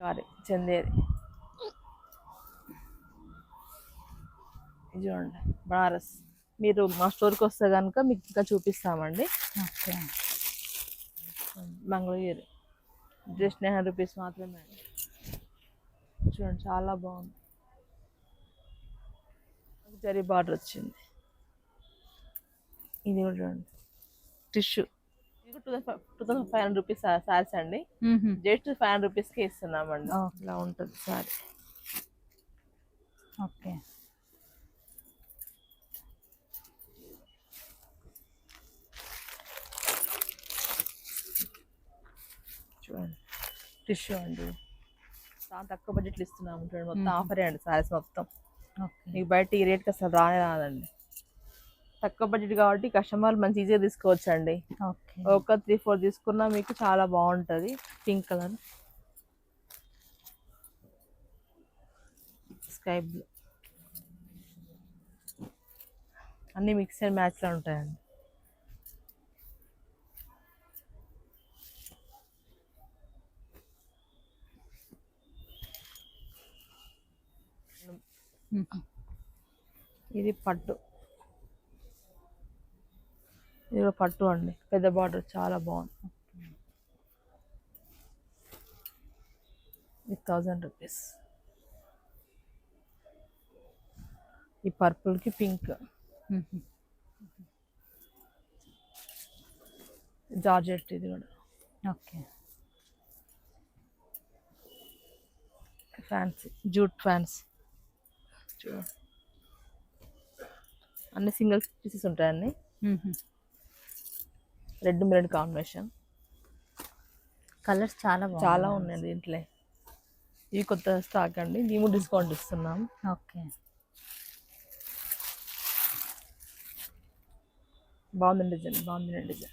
Sorry Chanderi. ఇది చూడండి బనారస్. మీరు మా స్టోర్కి వస్తే కనుక మీకు ఇంకా చూపిస్తామండి. ఓకే. మంగళగిరి జస్ట్ 900 రూపీస్ మాత్రమే అండి. చూడండి చాలా బాగుంది. జరీ బార్డర్ వచ్చింది. ఇది కూడా చూడండి టిష్యూ. ఇది 2500 రూపీస్ శారీస్ అండి. జస్ట్ 500 రూపీస్కి ఇస్తున్నామండి. ఇలా ఉంటుంది శారీ. ఓకే. చూడండి టిష్యూ అండి. చాలా తక్కువ బడ్జెట్లు ఇస్తున్నాము. చూడండి మొత్తం ఆఫరే అండి శారీస్ మొత్తం. మీకు బయట ఈ రేట్కి అసలు రాదండి. తక్కువ బడ్జెట్ కాబట్టి కస్టమర్లు మంచి ఈజీగా తీసుకోవచ్చు అండి. ఒక 3-4 తీసుకున్నా మీకు చాలా బాగుంటుంది. పింక్ కలర్, స్కై బ్లూ అన్నీ మిక్స్ అండ్ మ్యాచ్లో ఉంటాయండి. ఇది పట్టు. ఇది కూడా పట్టు అండి. పెద్ద బార్డర్ చాలా బాగుంది. ఇది 1000 రూపీస్. ఈ పర్పుల్కి పింక్ జార్జెట్. ఇది కూడా ఓకే. Fancy jute fancy. చూడండి అన్ని సింగిల్ పీసెస్ ఉంటాయండి. Red maroon combination. కలర్స్ చాలా ఉన్నాయండి దీంట్లో. ఇవి కొత్త స్టాక్ అండి. మేము డిస్కౌంట్ ఇస్తున్నాం. ఓకే. బాగుంది డిజైన్.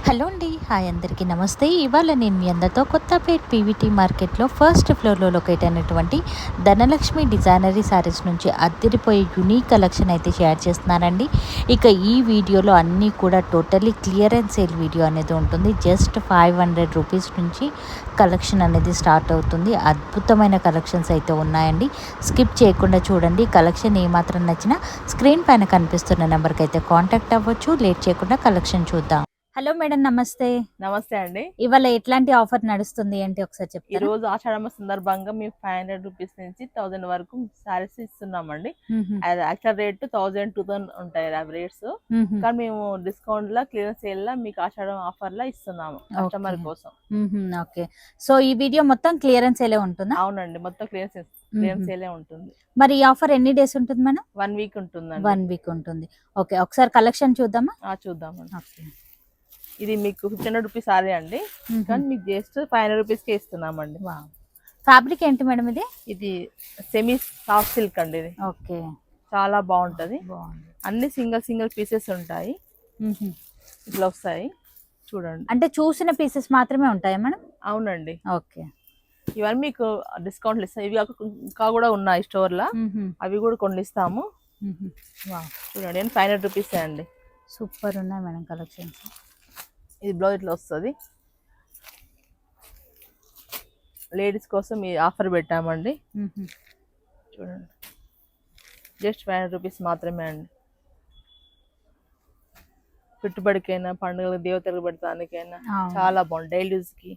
హలో అండి, హాయ్ అందరికీ నమస్తే. ఇవాళ నేను మీ అందరితో కొత్తపేట్ పీవీటీ మార్కెట్లో ఫస్ట్ ఫ్లోర్లో లొకేట్ అయినటువంటి ధనలక్ష్మి డిజైనరీ శారీస్ నుంచి అద్దరిపోయే యూనిక్ కలెక్షన్ అయితే షేర్ చేస్తున్నానండి. ఇక ఈ వీడియోలో అన్నీ కూడా టోటల్లీ క్లియరెన్స్ సేల్ వీడియో అనేది ఉంటుంది. జస్ట్ 500 రూపీస్ నుంచి కలెక్షన్ అనేది స్టార్ట్ అవుతుంది. అద్భుతమైన కలెక్షన్స్ అయితే ఉన్నాయండి. స్కిప్ చేయకుండా చూడండి. కలెక్షన్ ఏమాత్రం నచ్చినా స్క్రీన్ పైన కనిపిస్తున్న నెంబర్కి అయితే కాంటాక్ట్ అవ్వచ్చు. లేట్ చేయకుండా కలెక్షన్ చూద్దాం. హలో మేడం, నమస్తే. నమస్తే అండి. ఇవాళ ఎట్లాంటి ఆఫర్ నడుస్తుంది ఏంటి ఒకసారి చెప్తారా? ఈ రోజు ఆషాఢం సందర్భంగా మేము 500 రూపీస్ నుంచి 1000 వరకు సారీస్ ఇస్తున్నామండి. యాక్చువల్ రేట్ 1000-2000 ఉంటాయి రేట్స్. కానీ మేము డిస్కౌంట్ లా క్లియరెన్స్ సేల్ లా మీకు ఆషాఢం ఆఫర్ లా ఇస్తున్నాము కస్టమర్ కోసం. ఓకే. సో ఈ వీడియో మొత్తం క్లియరెన్స్ సేలే ఉంటుందా? అవునండి, మొత్తం క్లియరెన్స్ సేలే ఉంటుంది. మరి ఈ ఆఫర్ ఎన్ని డేస్ ఉంటుంది మేడం? 1 వీక్ ఉంటుందండి. 1 వీక్ ఉంటుంది. ఓకే, ఒకసారి కలెక్షన్ చూద్దామా? చూద్దామండి. ఓకే. ఇది మీకు 1500 రూపీస్ సారీ అండి. కానీ మీకు జస్ట్ 500 రూపీస్కే ఇస్తున్నామండి. ఫ్యాబ్రిక్ ఏంటి మేడం ఇది? ఇది సెమీ సాఫ్ట్ సిల్క్ అండి. ఇది ఓకే, చాలా బాగుంటది. అన్ని సింగిల్ పీసెస్ ఉంటాయి. ఇట్లా వస్తాయి చూడండి. అంటే చూసిన పీసెస్ మాత్రమే ఉంటాయా మేడం? అవునండి. ఓకే. ఇవన్నీ మీకు డిస్కౌంట్లు ఇస్తాం. ఇవి ఇంకా కూడా ఉన్నాయి స్టోర్ లా, అవి కూడా కొన్ని ఇస్తాము. చూడండి 500 రూపీస్ అండి. సూపర్ ఉన్నాయి మేడం కలెక్షన్స్. ఇది బ్లౌజ్ ఇట్లా వస్తుంది. లేడీస్ కోసం ఈ ఆఫర్ పెట్టామండి. చూడండి జస్ట్ 500 రూపీస్ మాత్రమే అండి. పెట్టుబడికైనా, పండుగలు, దేవతలకు పెడతానికైనా చాలా బాగుంది. డైలీ యూజ్ కి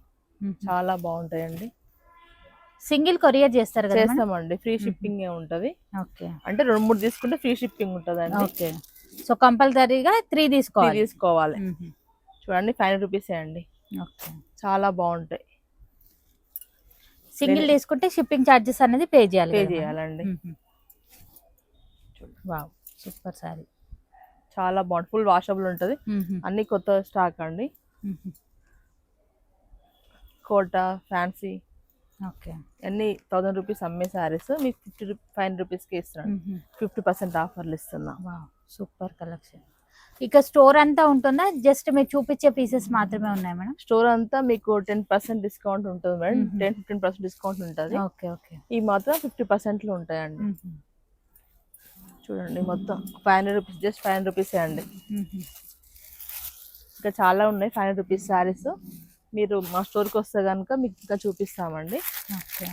చాలా బాగుంటాయండి. సింగిల్ కొరియర్ చేస్తారు కదా? చేస్తామండి. ఫ్రీ షిప్పింగ్ ఉంటది. ఓకే. అంటే 2-3 తీసుకుంటే ఫ్రీ షిప్పింగ్ ఉంటదండి. ఓకే. సో కంపల్సరీగా 3 తీసుకోవాలి. చూడండి 500 రూపీసే అండి. ఓకే, చాలా బాగుంటాయి. సింగిల్ తీసుకుంటే షిప్పింగ్ ఛార్జెస్ అనేది పే చేయాలండి. Wow, super sari. చాలా బాగుంటుంది. ఫుల్ వాషబుల్ ఉంటుంది. అన్ని కొత్త స్టాక్ అండి. కోటా ఫ్యాన్సీ. ఓకే. అన్ని 1000 రూపీస్ అమ్మే సారీస్ మీకు 500 రూపీస్కి ఇస్తున్నాం. 50% ఆఫర్లు ఇస్తున్నాం. Super collection. ఇక స్టోర్ అంతా ఉంటుందా? జస్ట్ మీరు చూపించే పీసెస్ మాత్రమే ఉన్నాయి మేడం? స్టోర్ అంతా మీకు 10% డిస్కౌంట్ ఉంటుంది మేడం. 10-15% డిస్కౌంట్ ఉంటుంది. ఓకే. ఓకే. ఈ మాత్రం 50% ఉంటాయండి. చూడండి మొత్తం 500 రూపీస్, జస్ట్ 500 రూపీసే అండి. ఇంకా చాలా ఉన్నాయి 500 రూపీస్ శారీస్. మీరు మా స్టోర్కి వస్తే కనుక మీకు ఇంకా చూపిస్తామండి. ఓకే.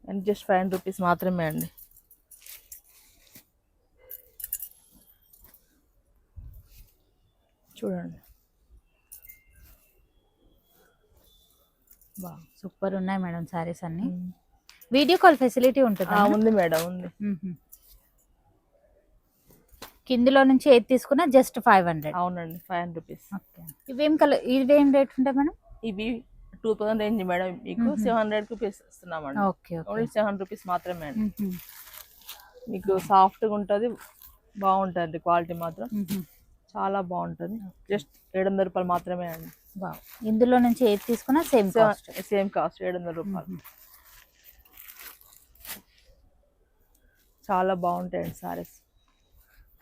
అండ్ జస్ట్ 500 రూపీస్ మాత్రమే అండి. చూడండి. బా సూపర్ ఉన్నాయి మేడం సారీస్ అన్ని. వీడియో కాల్ ఫెసిలిటీ ఉంటుందా? ఉంది మేడం, ఉంది. కిందిలో నుంచి ఏది తీసుకున్నా జస్ట్ 500. అవునండి, 500 రూపీస్. ఓకే. ఇవేం రేట్ ఉంటాయి మేడం? ఇవి 2000 రేంజ్ మేడం. మీకు 700 రూపీస్ ఇస్తున్నామండి. ఓకే. ఓన్లీ 700 రూపీస్ మాత్రమే అండి. మీకు సాఫ్ట్గా ఉంటుంది, బాగుంటుంది. క్వాలిటీ మాత్రం చాలా బాగుంటుంది. జస్ట్ 700 రూపాయలు మాత్రమే అండి. ఇందులో నుంచి ఏది తీసుకున్నా సేమ్ కాస్ట్ 700 రూపాయలు. చాలా బాగుంటాయండి సారీస్.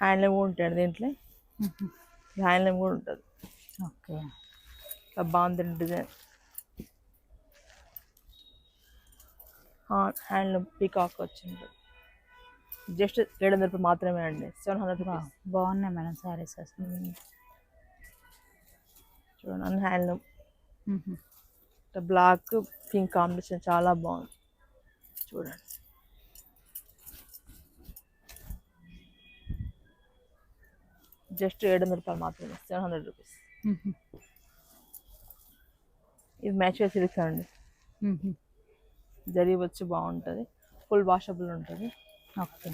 హ్యాండ్లూమ్ కూడా ఉంటాయండి దీంట్లో. హ్యాండ్లూమ్ కూడా ఉంటుంది. ఓకే. బాగుంది డిజైన్. హ్యాండ్లూమ్ పీకాక్ వచ్చింది. జస్ట్ 700 రూపాయలు మాత్రమే అండి. 700 రూపీస్. బాగున్నాయి మేడం సారీస్ అసలు. చూడండి, అన్ని హ్యాండ్లూమ్. బ్లాక్ పింక్ కాంబినేషన్ చాలా బాగుంది. చూడండి. జస్ట్ 700 రూపాయలు మాత్రమే. 700 రూపీస్. ఇది మ్యాచువల్ సిల్క్స్ అండి. జరీ వచ్చి బాగుంటుంది, ఫుల్ వాషబుల్ ఉంటుంది. ఓకే.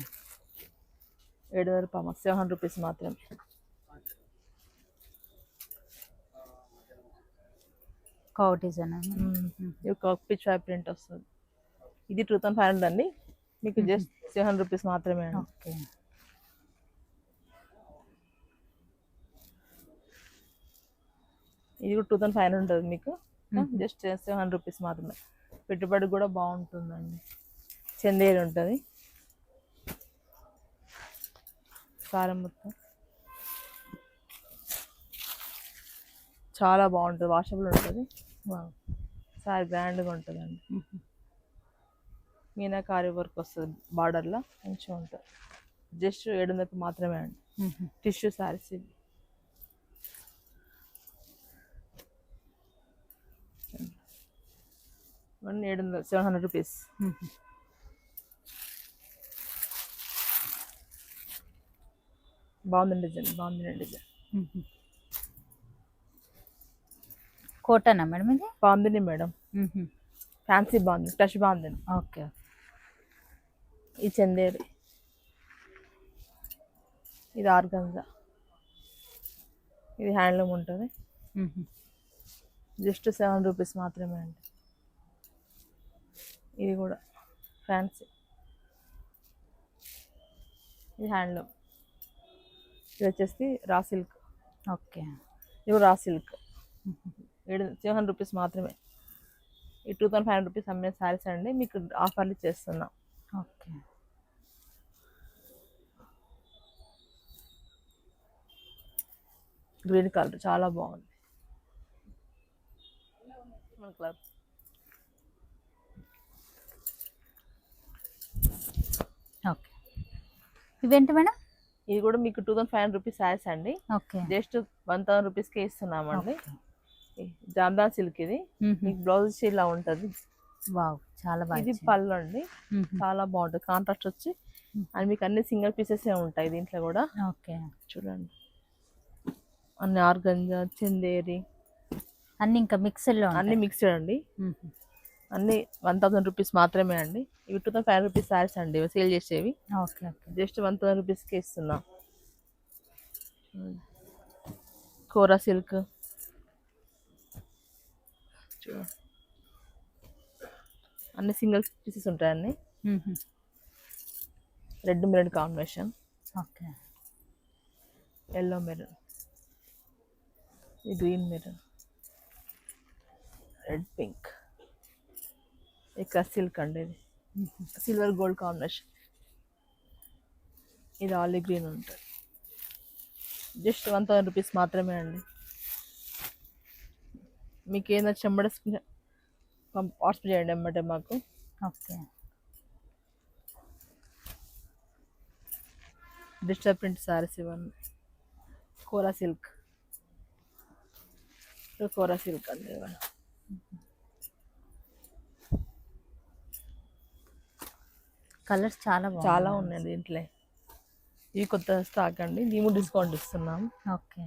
700 రూపాయలు, 700 రూపీస్ మాత్రమే. కౌ డిజైన్ ఇది పిచ్ వై ప్రింట్ వస్తుంది. ఇది 2500 అండి. మీకు జస్ట్ 700 రూపీస్ మాత్రమే అండి. ఓకే. ఇది కూడా 2500 ఉంటుంది మీకు. జస్ట్ 700 రూపీస్ మాత్రమే. పెట్టుబడి కూడా బాగుంటుందండి. చందేరి ఉంటుంది సారీ మొత్తం. చాలా బాగుంటుంది, వాషబుల్ ఉంటుంది. సారీ గ్రాండ్గా ఉంటుందండి. మీనాకారి వర్క్ వస్తుంది బార్డర్లో, మంచిగా ఉంటుంది. జస్ట్ 700 మాత్రమే అండి. టిష్యూ సారీస్ ఇవి. 700 రూపీస్. బాగుంది డిజైన్. కోటనా మేడం ఇది? బాగుంది మేడం. ఫ్యాన్సీ బాగుంది, టచ్ బాగుంది. ఓకే. ఈ చందేరి, ఇది ఆర్గంజా, ఇది హ్యాండ్లూమ్ ఉంటుంది. జస్ట్ 700 రూపీస్ మాత్రమే అండి. ఇది కూడా ఫ్యాన్సీ, ఇది హ్యాండ్లూమ్. ఇది వచ్చేసి రా సిల్క్. ఓకే. ఇది రా సిల్క్. 700 రూపీస్ మాత్రమే. ఈ 2500 రూపీస్ అమ్మే శారీస్ అండి, మీకు ఆఫర్లు చేస్తున్నాం. ఓకే. గ్రీన్ కలర్ చాలా బాగుంది. కలర్. ఓకే. ఇవేంటి మేడం? ఇది కూడా మీకు 2500 రూపీస్ శారీస్ అండి. ఓకే. జస్ట్ 1000 రూపీస్కే ఇస్తున్నామండి. జామ్దాన్ సిల్క్ ఇది. మీకు బ్లౌజ్ ఇలా ఉంటుంది. వావ్, చాలా బాగా. ఇది పళ్ళు అండి, చాలా బాగుంటుంది. కాంట్రాస్ట్ వచ్చి అండ్ మీకు అన్ని సింగిల్ పీసెస్ ఉంటాయి దీంట్లో కూడా. ఓకే. చూడండి, అన్ని ఆర్గంజా, చందేరి అన్ని ఇంకా మిక్స్డ్లో, అన్ని మిక్స్డ్ అండి. అన్ని 1000 రూపీస్ మాత్రమే అండి. ఇవి 2500 రూపీస్ శారీస్ అండి, సేల్ చేసేవి. ఓకే. ఓకే. జస్ట్ 1000 రూపీస్కే ఇస్తున్నాం. కోరా సిల్క్ చూడండి, అన్ని సింగిల్ పీసెస్ ఉంటాయండి. Red maroon combination. Okay. Yellow maroon, ఈ గ్రీన్ మెరూన్, రెడ్ పింక్. ఇక్కడ సిల్క్ అండి, ఇది సిల్వర్ గోల్డ్ కాంబినేషన్. ఇది ఆలివ్ గ్రీన్ ఉంటుంది. జస్ట్ 1000 రూపీస్ మాత్రమే అండి. మీకు ఏదైనా చెంబడ వాట్సాప్ చేయండి అన్నమాట మాకు. ఓకే. డిజిటల్ ప్రింట్ సారీస్ ఇవన్నీ కోరా సిల్క్ అండి ఇవన్నీ. కలర్స్ చాలా చాలా ఉన్నాయండి దీంట్లో. ఇవి కొత్త స్టాక్ అండి, మేము డిస్కౌంట్ ఇస్తున్నాం. ఓకే.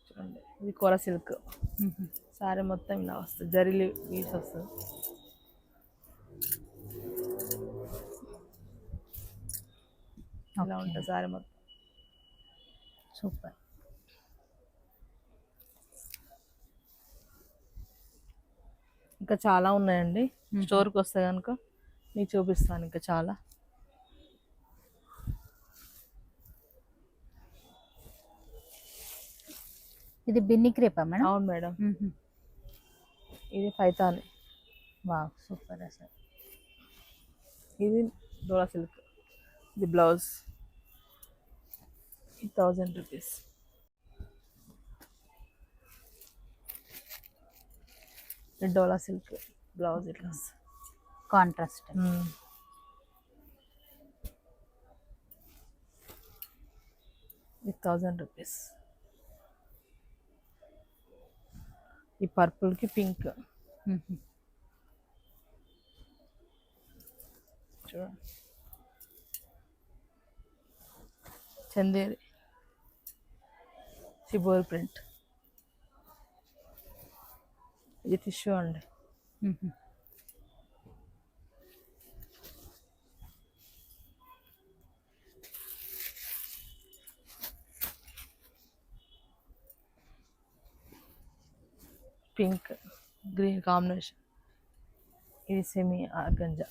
చూడండి ఇది కోరా సిల్క్ సారీ మొత్తం ఇలా వస్తుంది, జరీలు వీస్ వస్తుంది. ఇలా ఉంటుంది సారీ మొత్తం. సూపర్. ఇంకా చాలా ఉన్నాయండి, స్టోర్కి వస్తే కనుక మీకు చూపిస్తాను ఇంకా చాలా. ఇది బిన్ని క్రేపా మేడం? అవును మేడం. ఇది పైతాని. వావ్ సూపర్ అసలు. ఇది డోలా సిల్క్, ఇది బ్లౌజ్ 1000 రూపీస్. ఇది డోలా సిల్క్ బ్లౌజ్ ఇట్లా కాంట్రాస్ట్. ఇది 1000 రూపీస్. ఈ పర్పుల్కి పింక్ చూడండి, చందేరి సిబోర్ ప్రింట్. ఇది టిష్యూ అండి. Pink green combination. ఇది సెమీ ఆర్గంజా,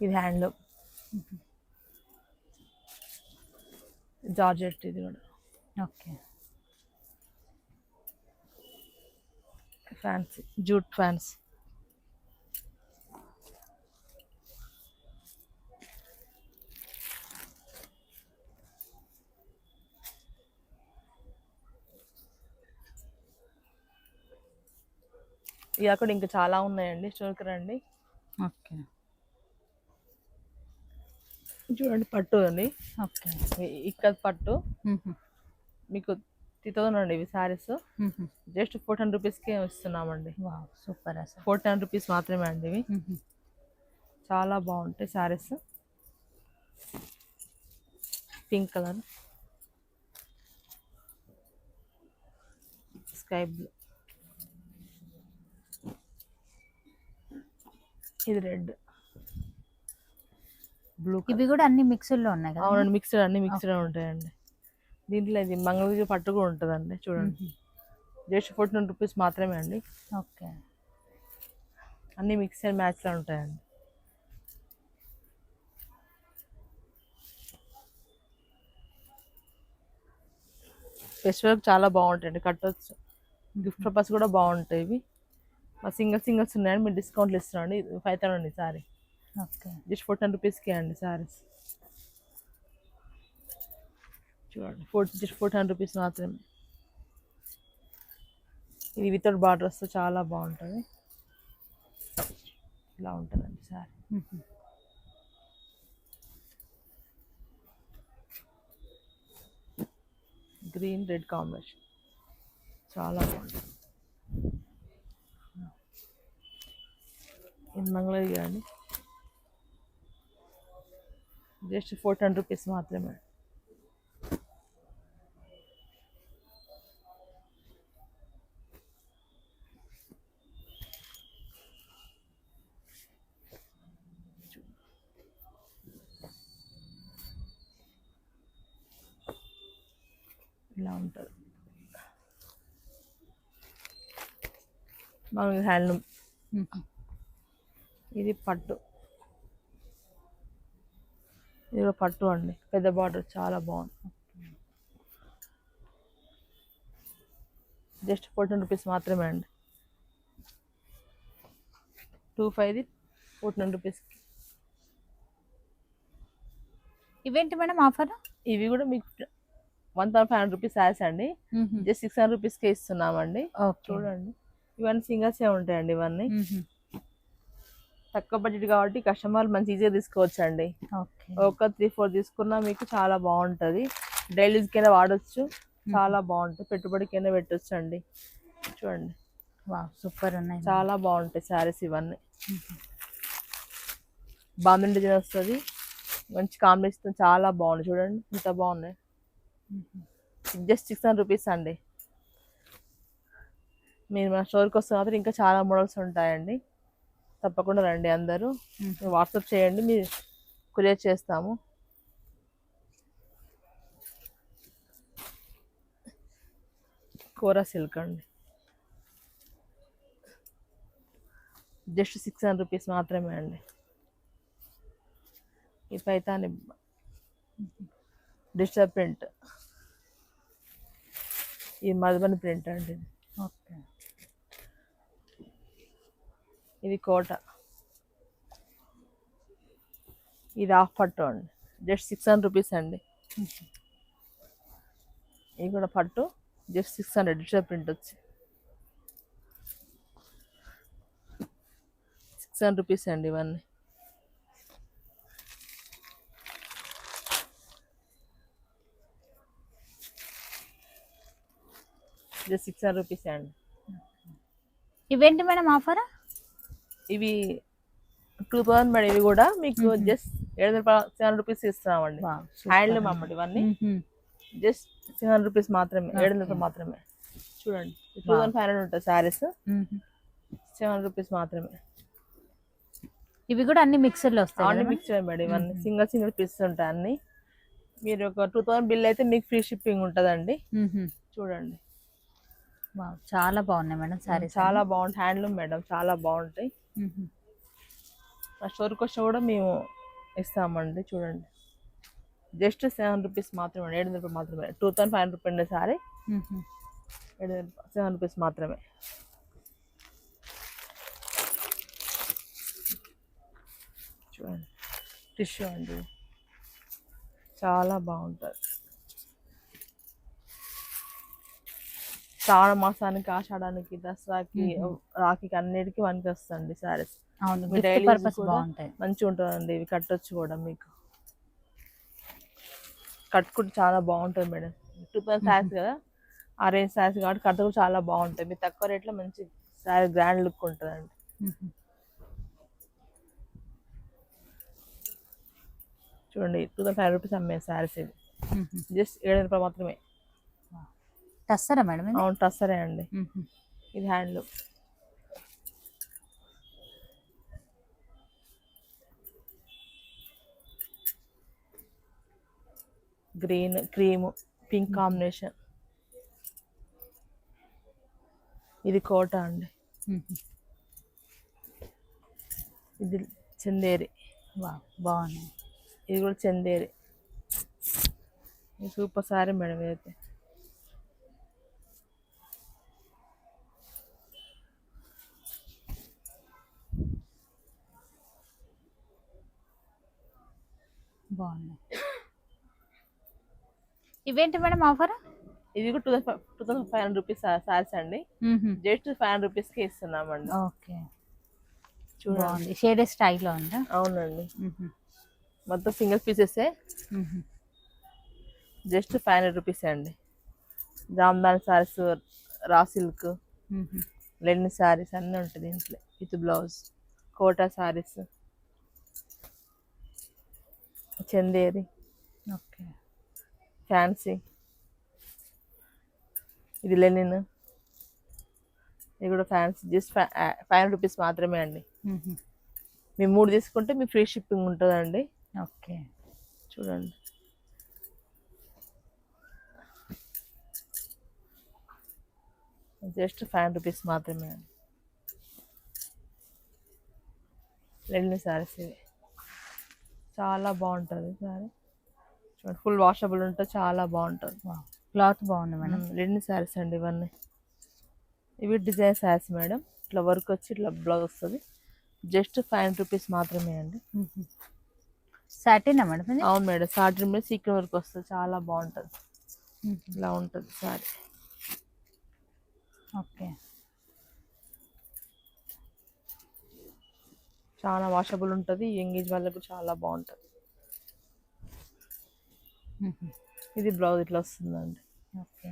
ఇది హ్యాండ్లూమ్ జార్జెట్. ఇది కూడా ఓకే. Fancy jute fancy. ఇవి అక్కడ ఇంకా చాలా ఉన్నాయండి, స్టోర్కి రండి. ఓకే. చూడండి పట్టు అండి. ఓకే. ఇక్కడ పట్టు మీకు 3000 అండి. ఇవి శారీస్ జస్ట్ 410 రూపీస్కే ఇస్తున్నామండి. సూపర్ అసలు. 410 రూపీస్ మాత్రమే అండి. ఇవి చాలా బాగుంటాయి saris. Pink colour, sky blue, ఇది రెడ్, బ్లూ. ఇవి కూడా అన్ని మిక్స్డ్లో ఉన్నాయి కదా? అవునండి, మిక్స్డ్, అన్ని మిక్స్డ్ ఉంటాయండి దీంట్లో. ఇది మంగళగిరి పట్టు కూడా ఉంటుందండి. చూడండి జస్ట్ 14 రూపీస్ మాత్రమే అండి. ఓకే. అన్ని మిక్స్ అండ్ మ్యాచ్లో ఉంటాయండి. ఫెస్టివల్కి చాలా బాగుంటాయండి, కట్టొచ్చు. గిఫ్ట్ పర్పస్ కూడా బాగుంటాయి ఇవి. మా సింగిల్స్ ఉన్నాయండి, మీరు డిస్కౌంట్లు ఇస్తున్నాండి. 5000 అండి సారీ. ఓకే. జస్ట్ 410 రూపీస్కే అండి సారీస్. చూడండి జస్ట్ 410 రూపీస్ మాత్రమే. ఇది వితౌట్ బార్డర్ వస్తే చాలా బాగుంటుంది. ఇలా ఉంటుందండి సారీ. గ్రీన్ రెడ్ కాంబినేషన్ చాలా బాగుంటుంది. ఇది మంగళగిరి అండి, జస్ట్ 410 రూపీస్ మాత్రమే. ఇలా ఉంటుంది. మనం హ్యాండ్లూమ్. ఇది పట్టు, ఇది కూడా పట్టు అండి, పెద్ద బార్డర్ చాలా బాగుంది. జస్ట్ 14 రూపీస్ మాత్రమే అండి. 25 14 రూపీస్కి. ఇవేంటి మేడం ఆఫర్? ఇవి కూడా మీకు 1500 రూపీస్ శారీస్ అండి. జస్ట్ 600 రూపీస్కే ఇస్తున్నామండి. ఓకే. చూడండి ఇవన్నీ సింగల్సే ఉంటాయండి. ఇవన్నీ తక్కువ బడ్జెట్ కాబట్టి కస్టమర్లు మంచి ఈజీగా తీసుకోవచ్చు అండి. ఓకే. ఒక 3-4 తీసుకున్నా మీకు చాలా బాగుంటుంది. డైలీ యూజ్కైనా వాడచ్చు, చాలా బాగుంటుంది. పెట్టుబడికైనా పెట్టచ్చు అండి. చూడండి సూపర్ ఉన్నాయి, చాలా బాగుంటాయి శారీస్ ఇవన్నీ. బాంధన్ డిజైన్ వస్తుంది, మంచి కాంబినేషన్, చాలా బాగుంది. చూడండి ఇంత బాగున్నాయి. జస్ట్ 600 రూపీస్ అండి. మీరు మన స్టోర్కి వస్తే మాత్రం ఇంకా చాలా మోడల్స్ ఉంటాయండి. తప్పకుండా రండి అందరూ. వాట్సాప్ చేయండి, మీరు కొరియర్ చేస్తాము. కోరా సిల్క్ అండి, జస్ట్ 600 రూపీస్ మాత్రమే అండి. ఈ పైతాని డిజిటల్ ప్రింట్, ఈ మధుబని ప్రింట్ అండి. ఓకే. ఇది కోట, ఇది హాఫ్ పట్టు అండి. జస్ట్ 600 రూపీస్ అండి. ఇది కూడా పట్టు, జస్ట్ 600 డిజిటల్ ప్రింట్ వచ్చి 600 రూపీస్ అండి ఇవన్నీ. జస్ట్ 600 రూపీస్ అండి. ఇవేంటి మేడం ఆఫర్? ఇవి 2000 మేడం. ఇవి కూడా మీకు జస్ట్ 700 రూపీస్ ఇస్తున్నామండి. హ్యాండ్లూమ్ అమ్మడి ఇవన్నీ. జస్ట్ 600 రూపీస్ మాత్రమే, 700 మాత్రమే. చూడండి 2500 ఉంటుంది శారీస్, 700 రూపీస్ మాత్రమే. ఇవి కూడా అన్ని మిక్సర్లో వస్తాయి, అన్ని మిక్సర్ మేడం. ఇవన్నీ సింగిల్ పీసెస్ ఉంటాయి అన్ని. మీరు ఒక 2000 బిల్ అయితే మీకు ఫ్రీ షిప్పింగ్ ఉంటుందండి. చూడండి చాలా బాగున్నాయి మేడం శారీస్, చాలా బాగుంటాయి. హ్యాండ్లూమ్ మేడం, చాలా బాగుంటాయి. మా స్టోర్కి వచ్చి కూడా మేము ఇస్తామండి. చూడండి జస్ట్ 700 రూపీస్ మాత్రమే, 700 రూపాయలు మాత్రమే. 2500 రూపాయలు సారీ, 700 రూపీస్ మాత్రమే. చూడండి టిష్యూ అండి, చాలా బాగుంటుంది. శ్రావణ మాసానికి, ఆషాఢానికి, దసరాకి, రాఖీకి అన్నిటికీ పనికి వస్తుంది శారీస్. మంచిగా ఉంటుందండి. ఇవి కట్టొచ్చు కూడా, మీకు కట్టుకుంటే చాలా బాగుంటుంది మేడం. 2000 శారీస్ కదా, ఆ రేంజ్ శారీస్ కాబట్టి కట్టుకు చాలా బాగుంటాయి. మీరు తక్కువ రేట్లో మంచి శారీ గ్రాండ్ లుక్ ఉంటుందండి. చూడండి 2500 రూపీస్ అమ్మే శారీస్ ఇది. జస్ట్ 700 రూపాయలు మాత్రమే. టస్సరా మేడం? అవును టస్సరే అండి. ఇది handloom. Green, cream, pink combination. ఇది కోట అండి. ఇది చందేరి. బాగుంది. ఇది కూడా చందేరి. సూపర్ సారీ మేడం ఇదైతే. బాగున్నాయి. ఇవేంటి మేడం ఆఫర్? ఇది కూడా 2500 రూపీస్ సారీస్ అండి. జస్ట్ 500 రూపీస్కి ఇస్తున్నామండి. ఓకే. చూడండి షేడ్ స్టైల్లో ఉందా? అవునండి, మొత్తం సింగిల్ పీసెస్. జస్ట్ 500 రూపీస్ అండి. Jamdani saris, raw silk, Lenin saris అన్నీ ఉంటుంది దీంట్లో. With blouse, Kota saris, Chanderi, okay, fancy. ఇది లెనిన్, ఇది కూడా ఫ్యాన్సీ. జస్ట్ 500 రూపీస్ మాత్రమే అండి. మీరు 3 తీసుకుంటే మీ ఫ్రీ షిప్పింగ్ ఉంటుందండి. ఓకే. చూడండి జస్ట్ 500 రూపీస్ మాత్రమే అండి. లెనిన్ సారీస్ ఇవి, చాలా బాగుంటుంది సారీ. చూడండి ఫుల్ వాషబుల్ ఉంటుంది, చాలా బాగుంటుంది. క్లాత్ బాగుంది మేడం. లెనిన్ సారీస్ అండి ఇవన్నీ. ఇవి డిజైన్ సారీస్ మేడం. ఇట్లా వర్క్ వచ్చి ఇట్లా బ్లౌజ్ వస్తుంది. జస్ట్ 500 రూపీస్ మాత్రమే అండి. సాటినా మేడం? అవును మేడం, సాటిన్ మీద సీక్వెన్స్ వర్క్ వస్తుంది, చాలా బాగుంటుంది. ఇలా ఉంటుంది సారీ. ఓకే. చాలా వాషబుల్ ఉంటుంది. ఎంగేజ్ వాళ్ళకు చాలా బాగుంటుంది. ఇది బ్లౌజ్ ఇట్లా వస్తుందండి. ఓకే.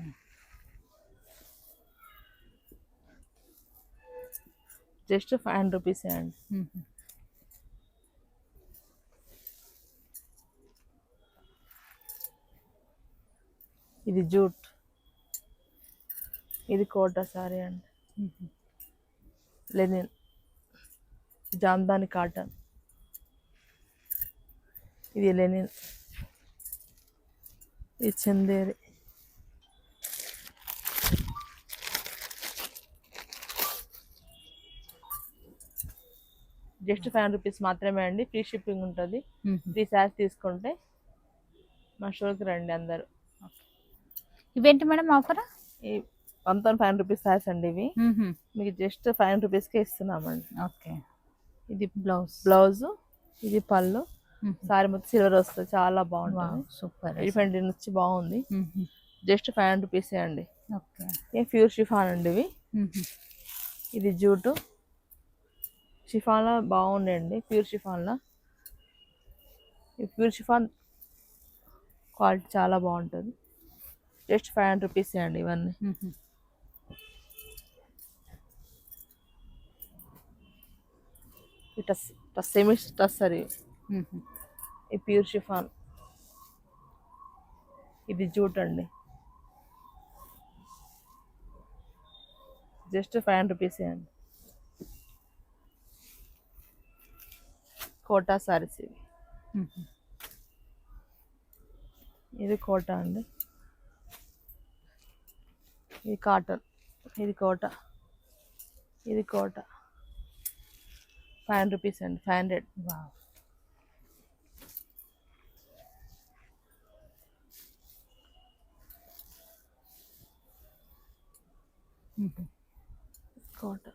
జస్ట్ 500 రూపీసే అండి. ఇది జూట్, ఇది కోటా సారీ అండి. లెనిన్, జామ్దాని కాటన్, ఇది లెనిన్, ఇది చందేరి, జస్ట్ 500 రూపీస్ మాత్రమే అండి. ఫ్రీ షిప్పింగ్ ఉంటుంది. 3 శారీస్ తీసుకుంటే మా షోకి రండి అందరు. ఇవేంటి మేడం ఆఫర్? ఈ 1500 రూపీస్ శారీస్ అండి ఇవి. మీకు జస్ట్ 500 రూపీస్కే ఇస్తున్నామండి. ఓకే. ఇది బ్లౌజ్, ఇది పళ్ళు. సారీ మొత్తం సిల్వర్ వస్తుంది, చాలా బాగుంటుంది. సూపర్. ఎలిఫెంట్ వచ్చి బాగుంది. జస్ట్ 500 రూపీసే అండి. ఓకే. ఏ ప్యూర్ షిఫాన్ అండి ఇవి. ఇది జూటు షిఫాన్లో బాగుండండి. ప్యూర్ షిఫాన్లో ఈ ప్యూర్ షిఫాన్ క్వాలిటీ చాలా బాగుంటుంది. జస్ట్ 500 రూపీసే అండి ఇవన్నీ. సెమీ టస్సర్, ఈ ప్యూర్ షిఫాన్, ఇది జూట్ అండి. జస్ట్ 500 రూపీసే అండి. కోటా సారీస్ ఇవి. ఇది కోటా అండి, ఇది కాటన్, ఇది కోటా, ఇది కోటా. 500 రూపీస్ అండి. 500. కోటా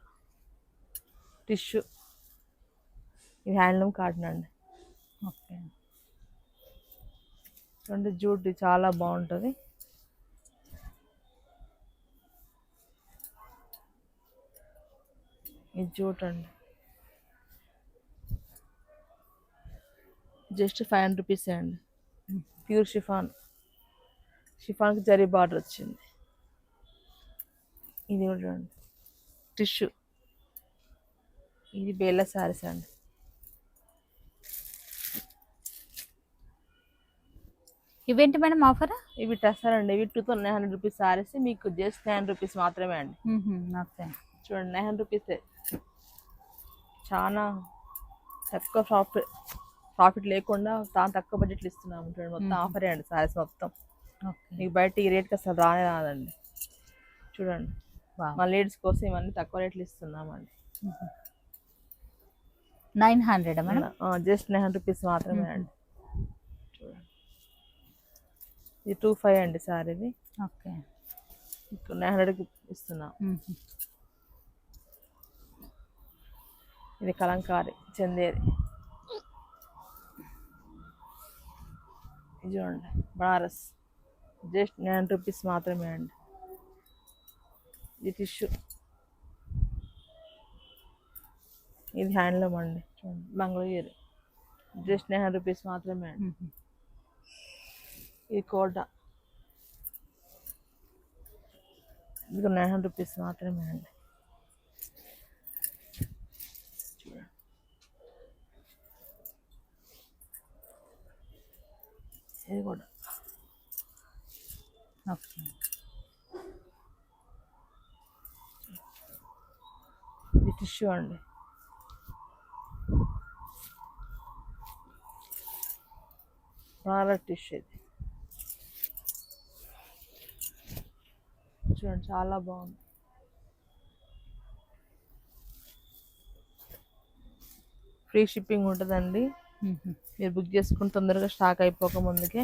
టిష్యూ, ఇది హ్యాండ్లూమ్ కాటన్ అండి. ఓకే. చూడండి జూట్ చాలా బాగుంటుంది. ఇది జూట్ అండి. జస్ట్ 500 రూపీసే అండి. ప్యూర్ షిఫాన్, షిఫాన్కి జరీ బార్డర్ వచ్చింది. ఇది కూడా చూడండి టిష్యూ, ఇది బేల శారీస్ అండి. ఇవేంటి మేడం ఆఫర్? ఇవి టస్సర్ అండి. ఇవి 2900 రూపీస్ శారీస్, మీకు జస్ట్ 900 రూపీస్ మాత్రమే అండి. ఓకే. చూడండి 900 రూపీసే. చాలా తక్కువ ప్రాఫిట్ లేకుండా చాలా తక్కువ బడ్జెట్లు ఇస్తున్నాము. చూడండి మొత్తం ఆఫరే అండి శారీస్ మొత్తం. మీకు బయట ఈ రేట్కి అసలు రానే రాదండి. చూడండి మా లేడీస్ కోసం ఇవన్నీ తక్కువ రేట్లు ఇస్తున్నామండి. 900 మేడం? జస్ట్ 900 రూపీస్ మాత్రమే అండి. చూడండి ఇది 25 అండి సారీ. ఇది ఓకే. 900కి ఇస్తున్నాం. ఇది కలంకారీ చందేరి, ఇది చూడండి బనారస్, జస్ట్ 900 రూపీస్ మాత్రమే అండి. ఇది టిష్యూ, ఇది హ్యాండ్లూమ్ అండి. చూడండి మంగళగిరి, జస్ట్ 900 రూపీస్ మాత్రమే అండి. ఇది కోటా, ఇది 900 రూపీస్ మాత్రమే అండి. చూడండి ఇది కూడా. ఓకే. ఇది టిష్యూ అండి. బనారస్ టిష్యూ ఇది. చూడండి చాలా బాగుంది. ఫ్రీ షిప్పింగ్ ఉంటుందండి. మీరు బుక్ చేసుకుని తొందరగా స్టాక్ అయిపోక ముందుకే.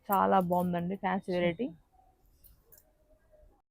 చాలా బాగుందండి ఫ్యాన్సీ వెరైటీ.